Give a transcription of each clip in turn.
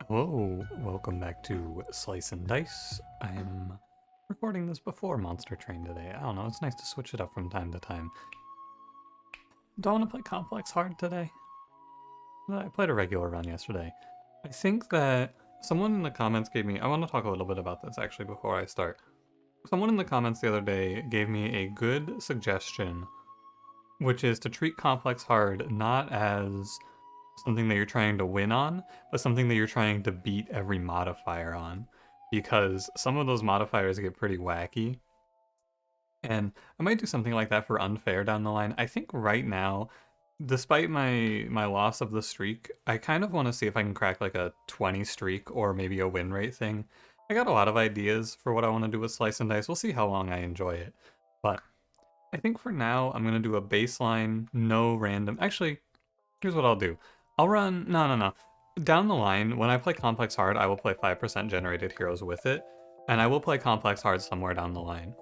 Hello, welcome back to Slice and Dice. I'm recording this before Monster Train today. I don't know, it's nice to switch it up from time to time. Don't want to play Complex Hard today. I played a regular run yesterday. I think that someone in the comments gave me, I want to talk a little bit about this actually before I start. Someone in the comments the other day gave me a good suggestion, which is to treat Complex Hard not as something that you're trying to win on, but something that you're trying to beat every modifier on. Because some of those modifiers get pretty wacky. And I might do something like that for unfair down the line. I think right now, despite my loss of the streak, I kind of want to see if I can crack like a 20 streak or maybe a win rate thing. I got a lot of ideas for what I want to do with Slice and Dice. We'll see how long I enjoy it. But I think for now, I'm going to do a baseline, no random. Actually, here's what I'll do. I'll run, no. Down the line, when I play Complex Hard, I will play 5% generated heroes with it, and I will play Complex Hard somewhere down the line.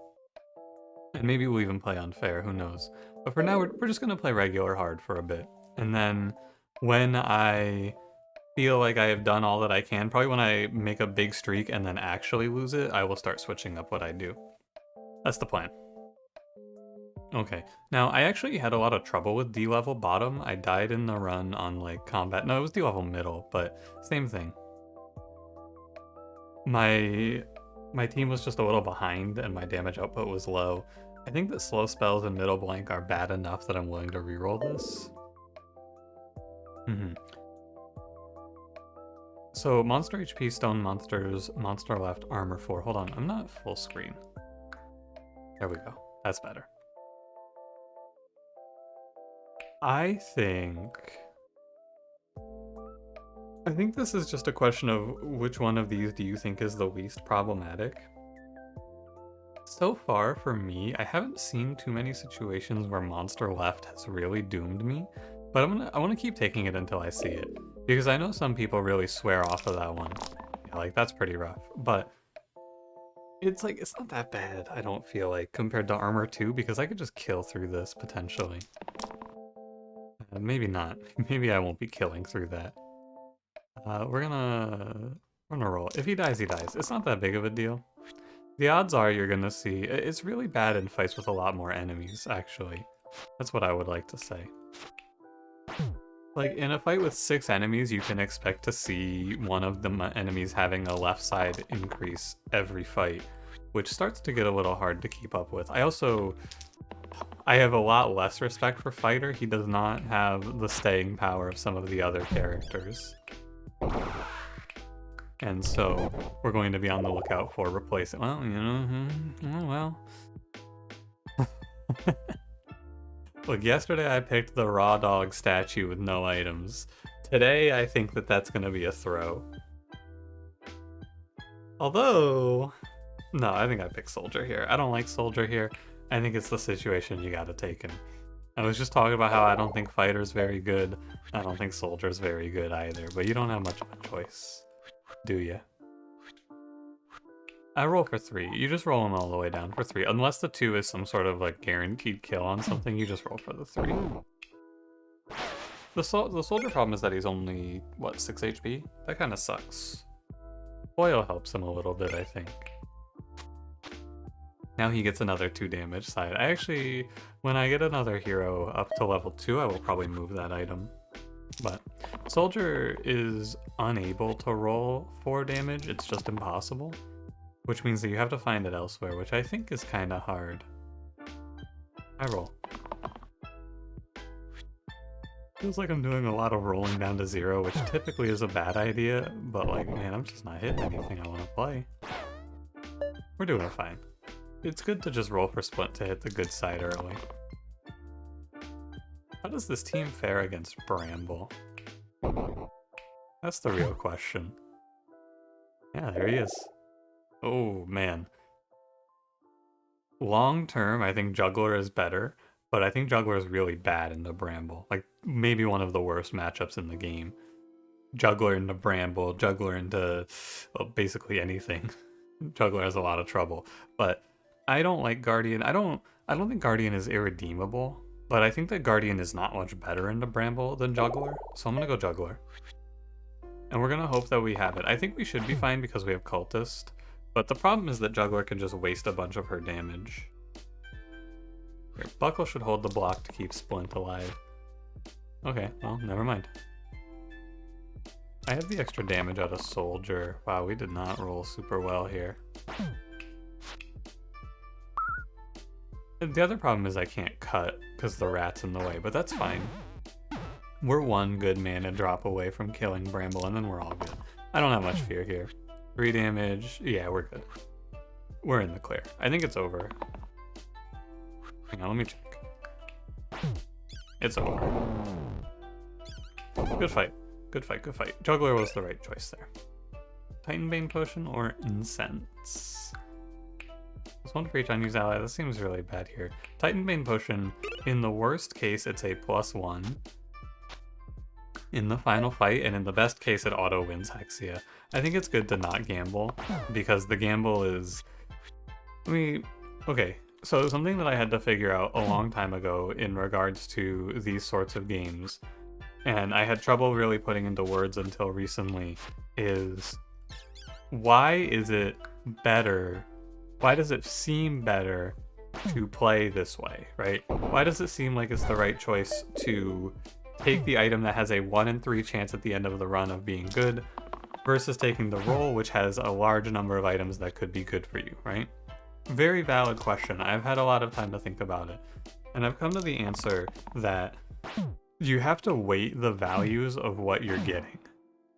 And maybe we'll even play Unfair, who knows. But for now, we're just going to play regular Hard for a bit. And then when I feel like I have done all that I can, probably when I make a big streak and then actually lose it, I will start switching up what I do. That's the plan. Okay, now I actually had a lot of trouble with D-level bottom. I died in the run on like combat. No, it was D-level middle, but same thing. My team was just a little behind and my damage output was low. I think that slow spells and middle blank are bad enough that I'm willing to reroll this. So monster HP, stone monsters, monster left, armor 4. Hold on, I'm not full screen. There we go. That's better. I think this is just a question of which one of these do you think is the least problematic? So far, for me, I haven't seen too many situations where monster left has really doomed me, but I want to keep taking it until I see it, because I know some people really swear off of that one. Yeah, like, that's pretty rough, but it's like, it's not that bad, I don't feel like, compared to armor 2, because I could just kill through this, potentially. Maybe not. Maybe I won't be killing through that. We're gonna roll. If he dies, he dies. It's not that big of a deal. The odds are you're gonna see... It's really bad in fights with a lot more enemies, actually. That's what I would like to say. Like, in a fight with 6 enemies, you can expect to see one of the enemies having a left side increase every fight, which starts to get a little hard to keep up with. I have a lot less respect for Fighter. He does not have the staying power of some of the other characters. And so we're going to be on the lookout for replacing. Well, you know, oh well. Look, yesterday I picked the raw dog statue with no items. Today I think that that's going to be a throw. Although, no, I think I picked Soldier here. I don't like Soldier here. I think it's the situation you gotta take in. I was just talking about how I don't think Fighter's very good. I don't think Soldier's very good either, but you don't have much of a choice, do you? I roll for 3. You just roll them all the way down for 3. Unless the 2 is some sort of like guaranteed kill on something, you just roll for the 3. The Soldier problem is that he's only, what, 6 HP? That kind of sucks. Foil helps him a little bit, I think. Now he gets another 2 damage side. I actually, when I get another hero up to level 2, I will probably move that item. But Soldier is unable to roll 4 damage, it's just impossible. Which means that you have to find it elsewhere, which I think is kind of hard. I roll. Feels like I'm doing a lot of rolling down to 0, which typically is a bad idea, but like, man, I'm just not hitting anything I want to play. We're doing fine. It's good to just roll for Splint to hit the good side early. How does this team fare against Bramble? That's the real question. Yeah, there he is. Oh, man. Long term, I think Juggler is better, but I think Juggler is really bad into Bramble. Like, maybe one of the worst matchups in the game. Juggler into Bramble, Juggler into, well, basically anything. Juggler has a lot of trouble, but I don't like Guardian. I don't think Guardian is irredeemable, but I think that Guardian is not much better into Bramble than Juggler, so I'm gonna go Juggler. And we're gonna hope that we have it. I think we should be fine because we have Cultist, but the problem is that Juggler can just waste a bunch of her damage. Here, Buckle should hold the block to keep Splint alive. Okay, well, never mind. I have the extra damage out of Soldier. Wow, we did not roll super well here. And the other problem is I can't cut because the rat's in the way, but that's fine. We're one good mana drop away from killing Bramble, and then we're all good. I don't have much fear here. 3 damage. Yeah, we're good. We're in the clear. I think it's over. Hang on, let me check. It's over. Good fight. Good fight, good fight. Juggler was the right choice there. Titan Bane Potion or Incense? There's one for each unused ally. This seems really bad here. Titan Bane Potion, in the worst case, it's a +1 in the final fight, and in the best case, it auto wins Hexia. I think it's good to not gamble, because the gamble is... Okay, so something that I had to figure out a long time ago in regards to these sorts of games, and I had trouble really putting into words until recently, is why is it better, why does it seem better to play this way, right? Why does it seem like it's the right choice to take the item that has a 1 in 3 chance at the end of the run of being good, versus taking the roll, which has a large number of items that could be good for you, right? Very valid question. I've had a lot of time to think about it, and I've come to the answer that you have to weight the values of what you're getting,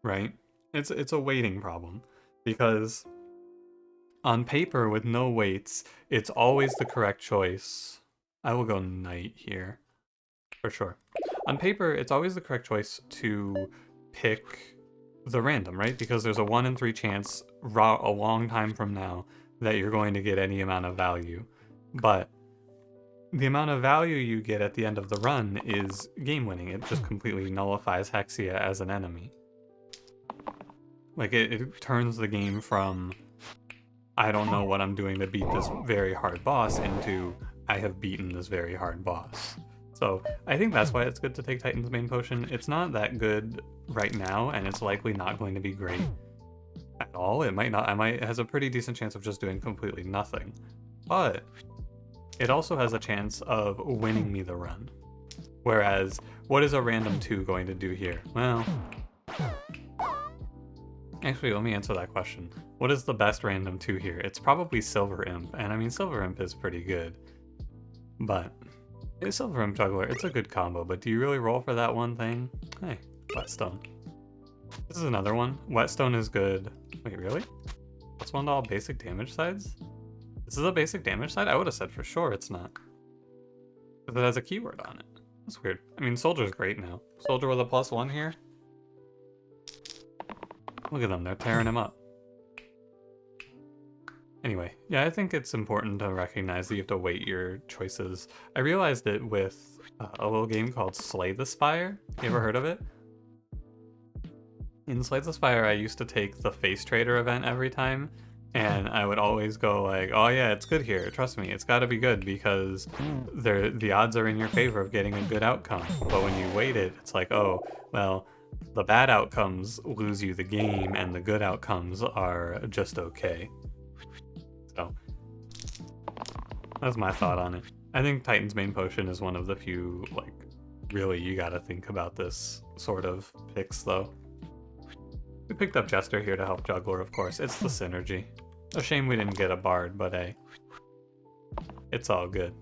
right? It's a weighting problem, because on paper with no weights, it's always the correct choice. I will go Knight here, for sure. On paper, it's always the correct choice to pick the random, right? Because there's a 1 in 3 chance a long time from now that you're going to get any amount of value. But the amount of value you get at the end of the run is game winning. It just completely nullifies Hexia as an enemy. Like, it turns the game from, I don't know what I'm doing to beat this very hard boss, into, I have beaten this very hard boss. So I think that's why it's good to take Titan's Bane Potion. It's not that good right now, and it's likely not going to be great at all. It has a pretty decent chance of just doing completely nothing. But it also has a chance of winning me the run. Whereas, what is a random 2 going to do here? Well, actually, let me answer that question. What is the best random 2 here? It's probably Silver Imp, and I mean, Silver Imp is pretty good. But Silver Imp Juggler, it's a good combo, but do you really roll for that one thing? Hey, Whetstone. This is another one. Whetstone is good. Wait, really? What's one to all basic damage sides? This is a basic damage side? I would have said for sure it's not. Because it has a keyword on it. That's weird. I mean, Soldier's great now. Soldier with a +1 here? Look at them, they're tearing him up. Anyway, yeah, I think it's important to recognize that you have to weight your choices. I realized it with a little game called Slay the Spire. You ever heard of it? In Slay the Spire, I used to take the Face Trader event every time, and I would always go like, oh yeah, it's good here, trust me, it's gotta be good, because the odds are in your favor of getting a good outcome. But when you weight it, it's like, oh, well, the bad outcomes lose you the game, and the good outcomes are just okay. So, that's my thought on it. I think Titan's Bane Potion is one of the few, like, really you gotta think about this sort of picks, though. We picked up Jester here to help Juggler, of course. It's the synergy. A shame we didn't get a Bard, but hey. It's all good.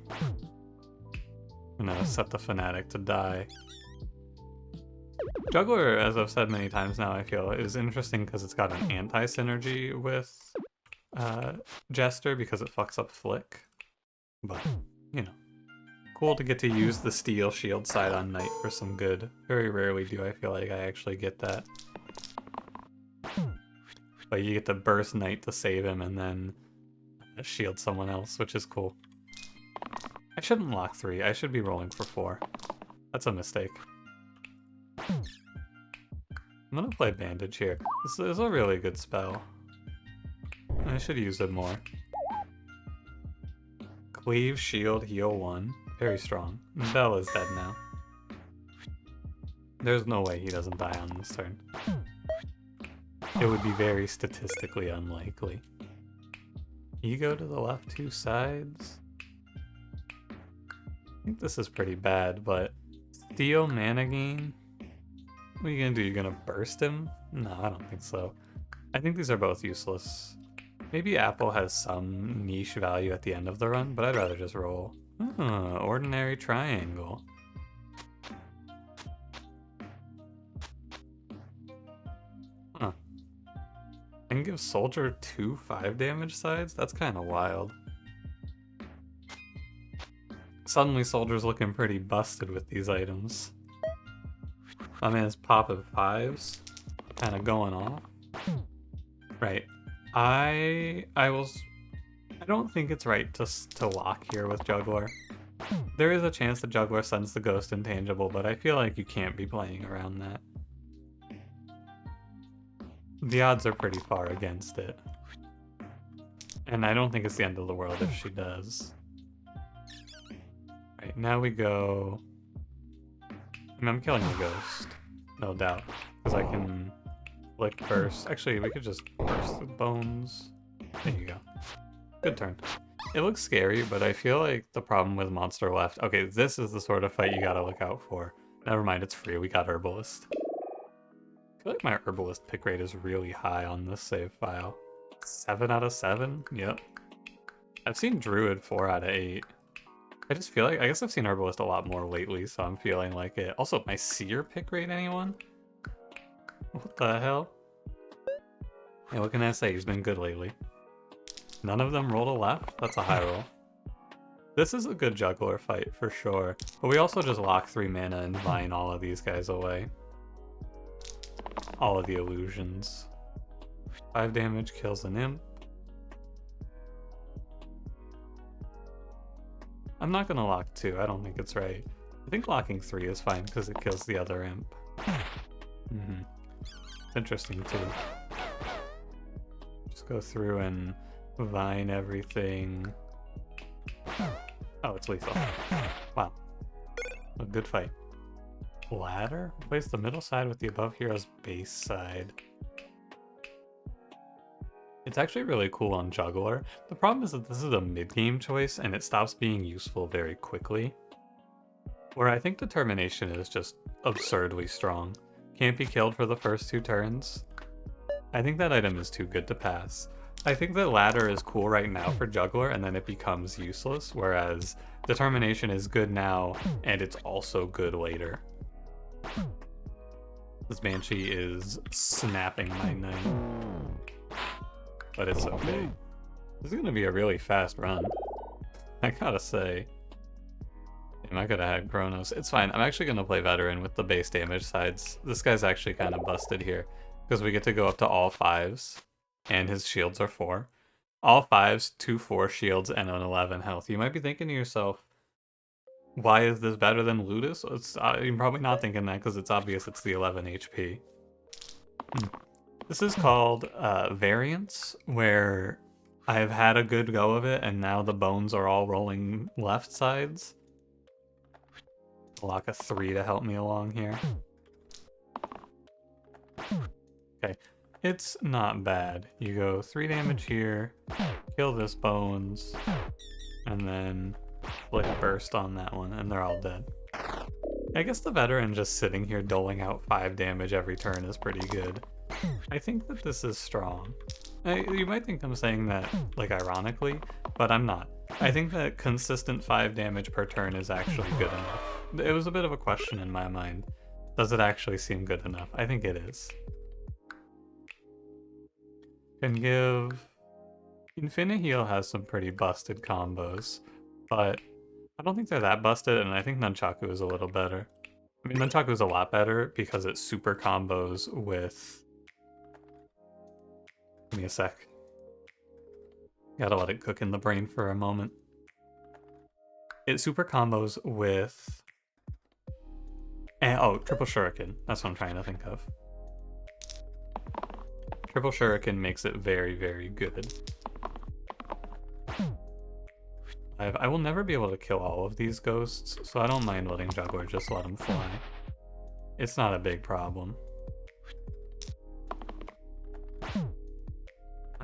I'm gonna set the Fanatic to die. Juggler, as I've said many times now, I feel, is interesting because it's got an anti-synergy with Jester because it fucks up Flick. But, you know. Cool to get to use the Steel Shield side on Knight for some good. Very rarely do I feel like I actually get that. But you get to burst Knight to save him and then shield someone else, which is cool. I shouldn't lock 3, I should be rolling for 4. That's a mistake. I'm gonna play Bandage here. This is a really good spell. I should use it more. Cleave, shield, heal 1. Very strong. Bell is dead now. There's no way he doesn't die on this turn. it would be very statistically unlikely. You go to the left 2 sides. I think this is pretty bad, but Steel Mana Gain? What are you gonna do? You're gonna burst him? No, I don't think so. I think these are both useless. Maybe Apple has some niche value at the end of the run, but I'd rather just roll. Ordinary Triangle. Huh. I can give Soldier 2 5 damage sides? That's kind of wild. Suddenly Soldier's looking pretty busted with these items. My man's popping 5s. Kind of going off. Right. I don't think it's right to lock here with Juggler. There is a chance that Juggler sends the Ghost Intangible, but I feel like you can't be playing around that. The odds are pretty far against it. And I don't think it's the end of the world if she does. Right, now we go... I mean, I'm killing the Ghost. No doubt. Because I can... Flick Burst. Actually, we could just burst the bones. There you go. Good turn. It looks scary, but I feel like the problem with Monster Left... Okay, this is the sort of fight you gotta look out for. Never mind, it's free. We got Herbalist. I feel like my Herbalist pick rate is really high on this save file. 7 out of 7? Yep. I've seen Druid 4 out of 8. I just feel like... I guess I've seen Herbalist a lot more lately, so I'm feeling like it. Also, my Seer pick rate, anyone? What the hell? Yeah, what can I say? He's been good lately. None of them rolled a left? That's a high roll. This is a good Juggler fight, for sure. But we also just lock 3 mana and vine all of these guys away. All of the illusions. 5 damage kills an imp. I'm not gonna lock 2, I don't think it's right. I think locking 3 is fine because it kills the other imp. It's interesting too. Just go through and vine everything. Oh, it's lethal. Wow. A good fight. Ladder? Replace the middle side with the above hero's base side. It's actually really cool on Juggler. The problem is that this is a mid-game choice and it stops being useful very quickly. Where I think Determination is just absurdly strong. Can't be killed for the first 2 turns. I think that item is too good to pass. I think that Ladder is cool right now for Juggler and then it becomes useless, whereas Determination is good now and it's also good later. This Banshee is snapping my knife. But it's okay. This is gonna be a really fast run. I gotta say. Damn, I could have had Chronos. It's fine. I'm actually gonna play Veteran with the base damage sides. This guy's actually kind of busted here. Because we get to go up to all 5s. And his shields are 4. All 5s, 2 4 shields, and an 11 health. You might be thinking to yourself, why is this better than Ludus? You're probably not thinking that because it's obvious it's the 11 HP. This is called Variance, where I've had a good go of it, and now the bones are all rolling left sides. Lock a 3 to help me along here. Okay, it's not bad. You go 3 damage here, kill this bones, and then flick burst on that one, and they're all dead. I guess the Veteran just sitting here doling out 5 damage every turn is pretty good. I think that this is strong. You might think I'm saying that, like, ironically, but I'm not. I think that consistent 5 damage per turn is actually good enough. It was a bit of a question in my mind. Does it actually seem good enough? I think it is. Can give... Infini-Heal has some pretty busted combos, but I don't think they're that busted, and I think Nunchaku is a little better. I mean, Nunchaku is a lot better because it super combos with... Give me a sec. Gotta let it cook in the brain for a moment. It super combos with... oh, Triple Shuriken. That's what I'm trying to think of. Triple Shuriken makes it very, very good. I will never be able to kill all of these ghosts, so I don't mind letting Juggler just let them fly. It's not a big problem.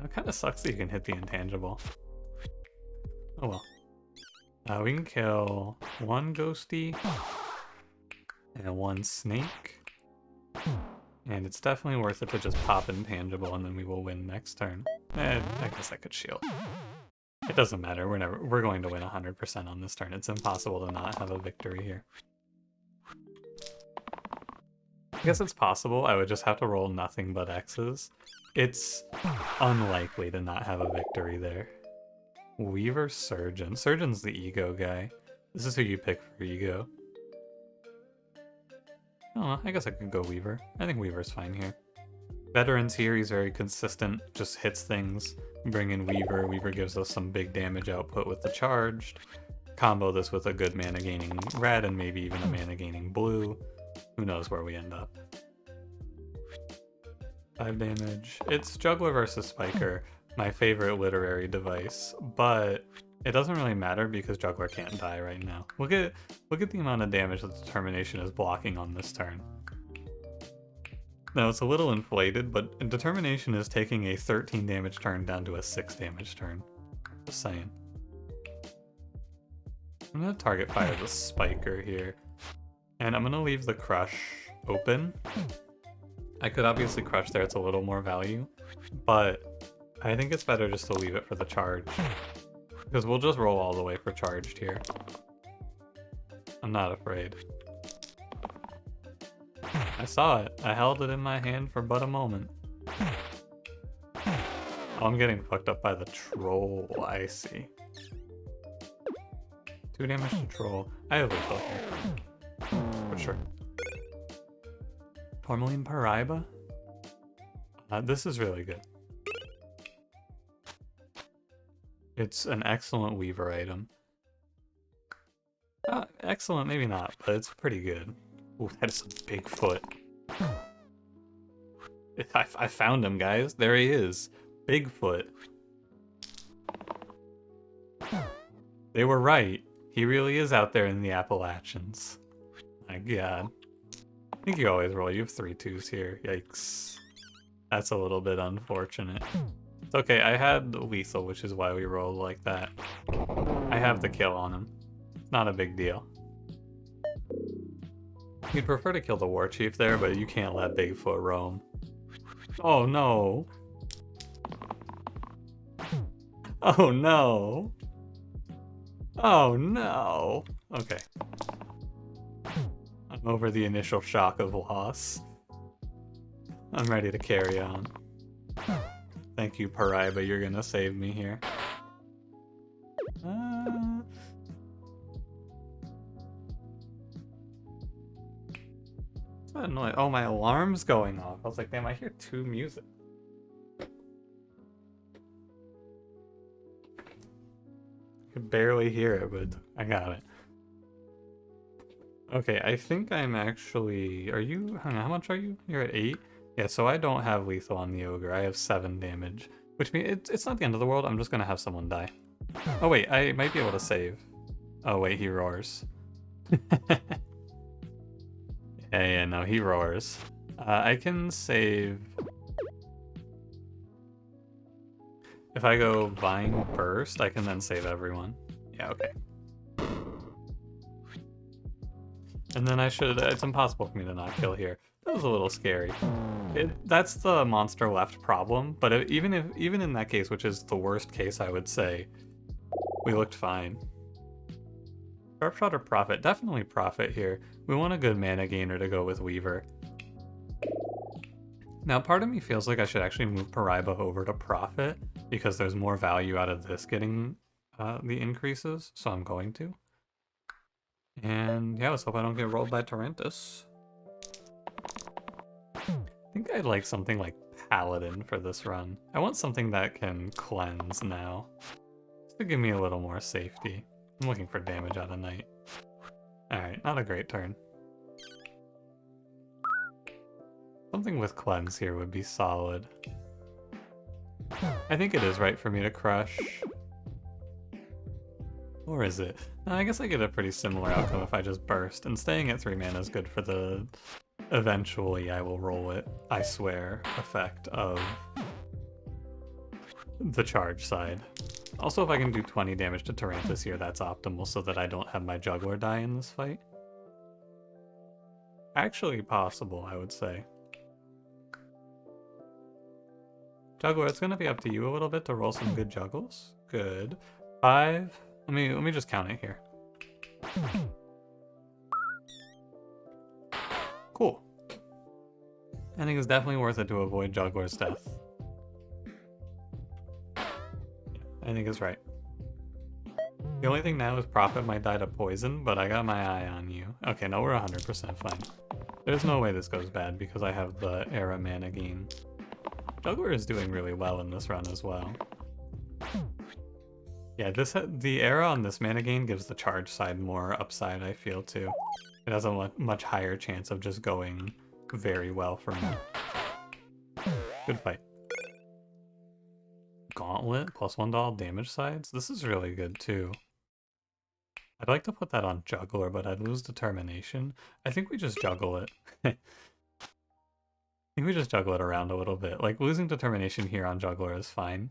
It kind of sucks that you can hit the intangible. Oh well. We can kill one ghosty and one snake. And it's definitely worth it to just pop intangible and then we will win next turn. I guess I could shield. It doesn't matter, we're going to win 100% on this turn. It's impossible to not have a victory here. I guess it's possible, I would just have to roll nothing but X's. It's unlikely to not have a victory there. Weaver Surgeon. Surgeon's the ego guy. This is who you pick for ego. I don't know, I guess I could go Weaver. I think Weaver's fine here. Veteran's here, he's very consistent, just hits things. Bring in Weaver. Weaver gives us some big damage output with the charged. Combo this with a good mana gaining red and maybe even a mana gaining blue. Who knows where we end up. 5 damage. It's Juggler versus Spiker, my favorite literary device, but it doesn't really matter because Juggler can't die right now. Look at the amount of damage that Determination is blocking on this turn. Now it's a little inflated, but Determination is taking a 13 damage turn down to a 6 damage turn. Just saying. I'm gonna target fire the Spiker here. And I'm gonna leave the Crush open. I could obviously Crush there, it's a little more value, but I think it's better just to leave it for the charge. Because we'll just roll all the way for charged here. I'm not afraid. I saw it. I held it in my hand for but a moment. Oh, I'm getting fucked up by the troll. I see. 2 damage to troll. I have lethal here. For sure. Tourmaline Paraiba? This is really good. It's an excellent Weaver item. Excellent, maybe not, but it's pretty good. Ooh, that is a big foot. I found him, guys. There he is. Bigfoot. They were right. He really is out there in the Appalachians. My god. I think you always roll. You have 3 2s here. Yikes. That's a little bit unfortunate. It's okay, I had lethal, which is why we rolled like that. I have the kill on him. Not a big deal. You'd prefer to kill the War Chief there, but you can't let Bigfoot roam. Oh no! Oh no! Oh no! Okay. I'm over the initial shock of loss. I'm ready to carry on. Thank you, Paraiba, you're gonna save me here. What's that noise? Oh, my alarm's going off. I was like, damn, I hear 2 music. I could barely hear it, but I got it. Okay, I think I'm actually... Are you... Hang on, how much are you? You're at 8? Yeah, so I don't have lethal on the ogre. I have 7 damage. Which means it's not the end of the world. I'm just gonna have someone die. Oh wait, I might be able to save. Oh wait, he roars. Yeah, no, he roars. I can save... If I go Vine Burst, I can then save everyone. Yeah, okay. And then I should... It's impossible for me to not kill here. That was a little scary. That's the monster left problem, but even in that case, which is the worst case, I would say, we looked fine. Sharp Shot or Prophet? Definitely Prophet here. We want a good mana gainer to go with Weaver. Now, part of me feels like I should actually move Paraiba over to Prophet, because there's more value out of this getting the increases, so I'm going to. And yeah, let's hope I don't get rolled by Torrentus. I think I'd like something like Paladin for this run. I want something that can cleanse now, just to give me a little more safety. I'm looking for damage out of Knight. Alright, not a great turn. Something with cleanse here would be solid. I think it is right for me to crush. Or is it? No, I guess I get a pretty similar outcome if I just burst, and staying at 3 mana is good for the eventually I will roll it, I swear, effect of the charge side. Also, if I can do 20 damage to Tarantus here, that's optimal so that I don't have my Juggler die in this fight. Actually possible, I would say. Juggler, it's gonna be up to you a little bit to roll some good juggles. Good. 5. Let me just count it here. Cool. I think it's definitely worth it to avoid Juggler's death. I think it's right. The only thing now is Prophet might die to poison, but I got my eye on you. Okay, no, we're 100% fine. There's no way this goes bad because I have the Era mana gain. Juggler is doing really well in this run as well. Yeah, the Era on this mana gain gives the charge side more upside, I feel, too. It has a much higher chance of just going very well for me. Good fight. Gauntlet, +1 to all damage sides? This is really good, too. I'd like to put that on Juggler, but I'd lose Determination. I think we just juggle it. I think we just juggle it around a little bit. Like, losing Determination here on Juggler is fine.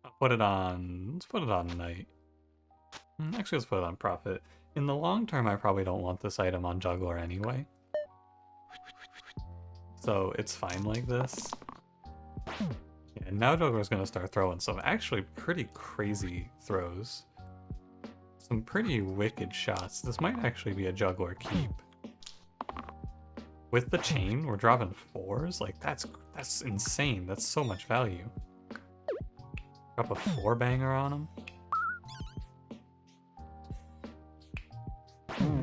I'll put it on... Let's put it on Knight. Actually, let's put it on Prophet. In the long term, I probably don't want this item on Juggler anyway. So, it's fine like this. Yeah, now Juggler's gonna start throwing some actually pretty crazy throws. Some pretty wicked shots. This might actually be a Juggler keep. With the chain, we're dropping 4s? Like, that's insane. That's so much value. Drop a 4-banger on him.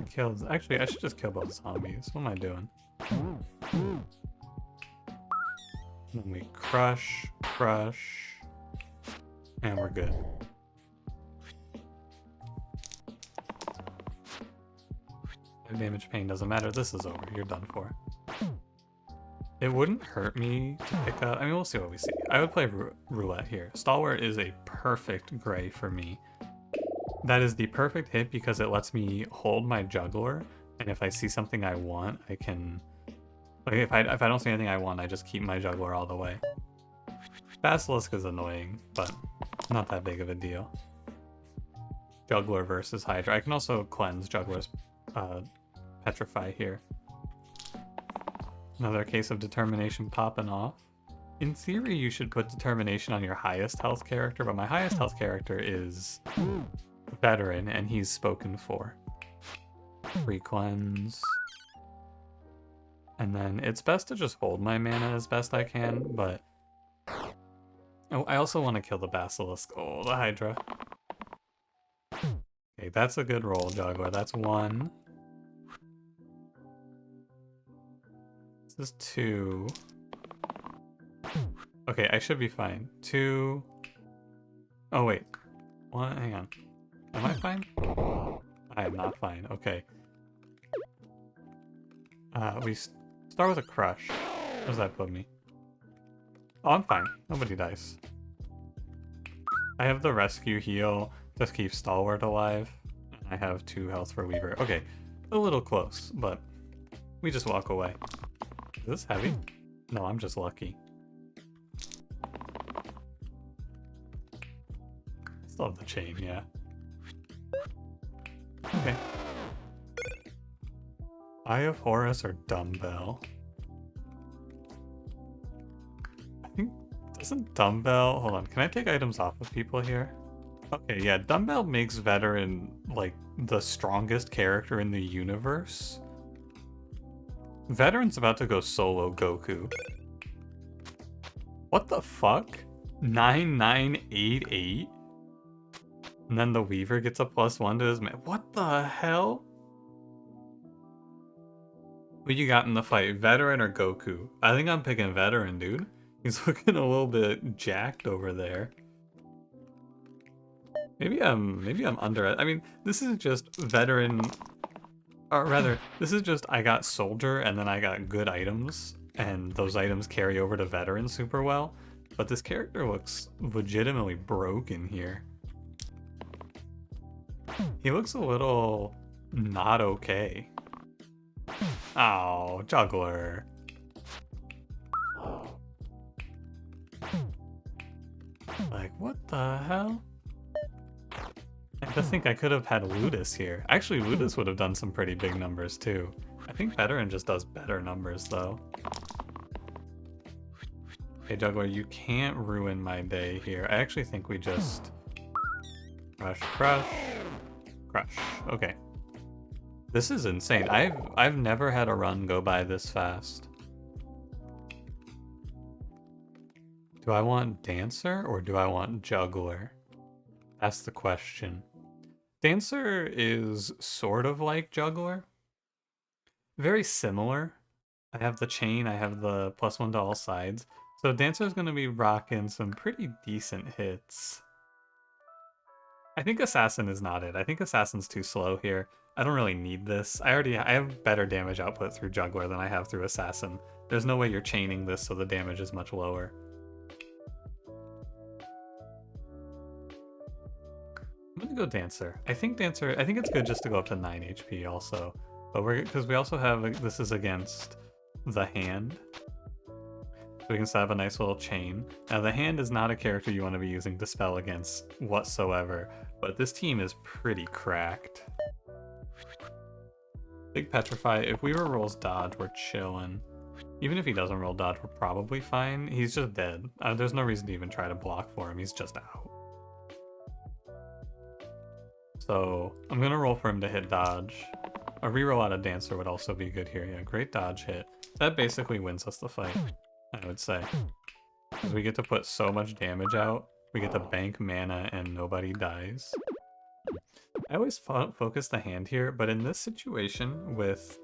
Killed. Actually, I should just kill both zombies. What am I doing? Then we crush, and we're good. Damage pain doesn't matter. This is over. You're done for. It wouldn't hurt me to pick up... I mean, we'll see what we see. I would play roulette here. Stalwart is a perfect gray for me. That is the perfect hit because it lets me hold my Juggler, and if I see something I want, I can... Like, if I don't see anything I want, I just keep my Juggler all the way. Basilisk is annoying, but not that big of a deal. Juggler versus Hydra. I can also cleanse Juggler's Petrify here. Another case of Determination popping off. In theory, you should put Determination on your highest health character, but my highest health character is Veteran, and he's spoken for. Free cleanse. And then it's best to just hold my mana as best I can, but... Oh, I also want to kill the Basilisk. Oh, the Hydra. Okay, that's a good roll, Juggler. That's 1. This is 2. Okay, I should be fine. 2. Oh, wait. 1, hang on. Am I fine? I am not fine. Okay. We start with a crush. Where does that put me? Oh, I'm fine. Nobody dies. I have the rescue heal to keep Stalwart alive. And I have 2 health for Weaver. Okay, a little close, but we just walk away. Is this heavy? No, I'm just lucky. Still have the chain, yeah. Okay. Eye of Horus or Dumbbell? I think, doesn't Dumbbell... Hold on, can I take items off of people here? Okay, yeah, Dumbbell makes Veteran, like, the strongest character in the universe. Veteran's about to go solo Goku. What the fuck? 9988? And then the Weaver gets a +1 to his man. What the hell? Who you got in the fight, Veteran or Goku? I think I'm picking Veteran, dude. He's looking a little bit jacked over there. Maybe I'm under it. I mean, this is just Veteran, or rather, this is just I got Soldier and then I got good items, and those items carry over to Veteran super well. But this character looks legitimately broken here. He looks a little not okay. Oh, Juggler. Like, what the hell? I just think I could have had Ludus here. Actually, Ludus would have done some pretty big numbers too. I think Veteran just does better numbers though. Hey Juggler, you can't ruin my day here. I actually think we just... Crush, crush, crush. Okay. This is insane. I've never had a run go by this fast. Do I want Dancer or do I want Juggler? That's the question. Dancer is sort of like Juggler. Very similar. I have the chain, I have the +1 to all sides. So Dancer's going to be rocking some pretty decent hits. I think Assassin is not it. I think Assassin's too slow here. I don't really need this. I have better damage output through Juggler than I have through Assassin. There's no way you're chaining this so the damage is much lower. I'm gonna go Dancer. I think it's good just to go up to 9 HP also. But because we also have, this is against the hand. So we can set up a nice little chain. Now the hand is not a character you want to be using Dispel against whatsoever, but this team is pretty cracked. Big Petrify, if Weaver rolls dodge, we're chilling. Even if he doesn't roll dodge, we're probably fine. He's just dead. There's no reason to even try to block for him, he's just out. So I'm gonna roll for him to hit dodge. A reroll out of Dancer would also be good here. Yeah, great dodge hit. That basically wins us the fight, I would say. Because we get to put so much damage out, we get to bank mana and nobody dies. I always focus the hand here, but in this situation with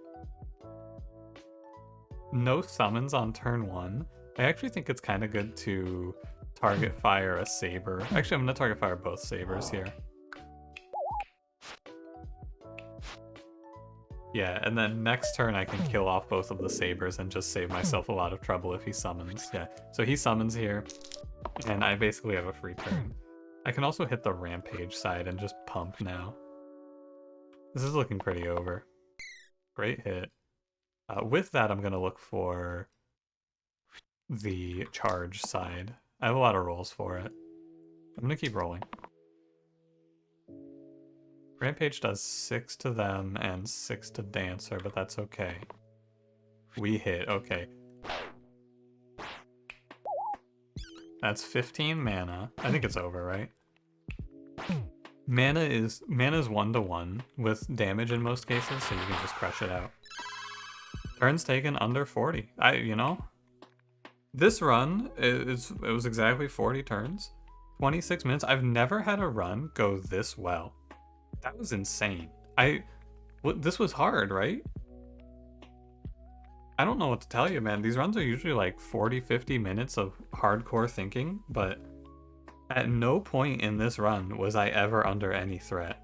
no summons on turn 1, I actually think it's kind of good to target fire a saber. Actually, I'm going to target fire both sabers here. Yeah, and then next turn I can kill off both of the sabers and just save myself a lot of trouble if he summons. Yeah, so he summons here, and I basically have a free turn. I can also hit the Rampage side and just pump now. This is looking pretty over. Great hit. With that, I'm going to look for the charge side. I have a lot of rolls for it. I'm going to keep rolling. Rampage does 6 to them and 6 to Dancer, but that's okay. We hit, okay. That's 15 mana. I think it's over, right? Mana's 1-to-1 with damage in most cases, so you can just crush it out. Turns taken under 40. This run it was exactly 40 turns, 26 minutes. I've never had a run go this well. That was insane. This was hard, right? I don't know what to tell you, man. These runs are usually like 40, 50 minutes of hardcore thinking, but at no point in this run was I ever under any threat.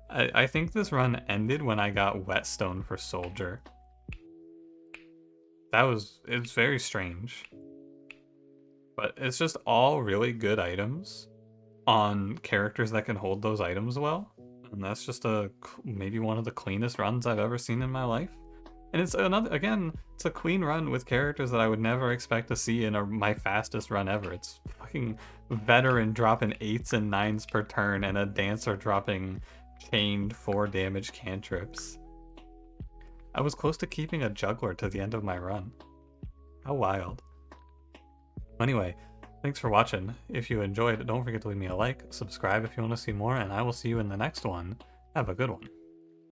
I think this run ended when I got Whetstone for Soldier. It's very strange. But it's just all really good items on characters that can hold those items well, and that's just maybe one of the cleanest runs I've ever seen in my life. And it's it's a clean run with characters that I would never expect to see in my fastest run ever. It's fucking Veteran dropping 8s and 9s per turn and a Dancer dropping chained 4 damage cantrips. I was close to keeping a Juggler to the end of my run. How wild. Anyway, thanks for watching. If you enjoyed, don't forget to leave me a like, subscribe if you want to see more, and I will see you in the next one. Have a good one.